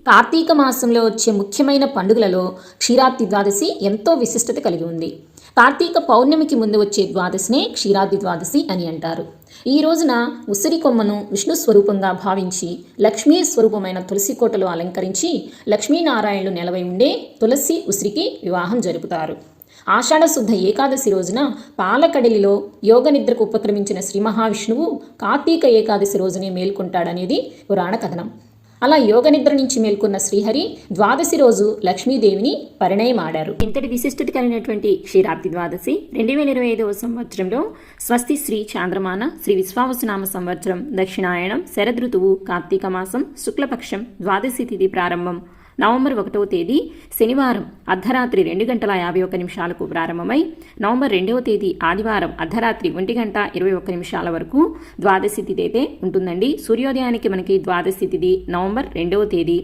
కార్తీక మాసంలో వచ్చే ముఖ్యమైన పండుగలలో క్షీరాబ్ది ద్వాదశి ఎంతో విశిష్టత కలిగి ఉంది. కార్తీక పౌర్ణమికి ముందు వచ్చే ద్వాదశినే క్షీరాబ్ది ద్వాదశి అని అంటారు. ఈ రోజున ఉసిరి కొమ్మను విష్ణు స్వరూపంగా భావించి లక్ష్మీ స్వరూపమైన తులసి కోటలో అలంకరించి లక్ష్మీనారాయణులు నెలవై ఉండే తులసి ఉసిరికి వివాహం జరుపుతారు. ఆషాఢ శుద్ధ ఏకాదశి రోజున పాలకడలిలో యోగ నిద్రకు ఉపక్రమించిన శ్రీ మహావిష్ణువు కార్తీక ఏకాదశి రోజునే మేల్కొంటాడనేది పురాణ కథనం. అలా యోగ నిద్ర నుంచి మేల్కొన్న శ్రీహరి ద్వాదశి రోజు లక్ష్మీదేవిని పరిణయమాడారు. ఇంతటి విశిష్టత కలిగినటువంటి క్షీరాబ్ది ద్వాదశి 2025వ సంవత్సరంలో స్వస్తి శ్రీ చాంద్రమాన శ్రీ విశ్వావసునామ సంవత్సరం దక్షిణాయనం శరదృతువు కార్తీక మాసం శుక్లపక్షం ద్వాదశి తిథి ప్రారంభం నవంబర్ 1వ తేదీ శనివారం అర్ధరాత్రి 2:51 ప్రారంభమై నవంబర్ 2వ తేదీ ఆదివారం అర్ధరాత్రి 1:21 వరకు ద్వాదశి తిథి అయితే ఉంటుందండి. సూర్యోదయానికి మనకి ద్వాదశి తిథి నవంబర్ 2వ తేదీ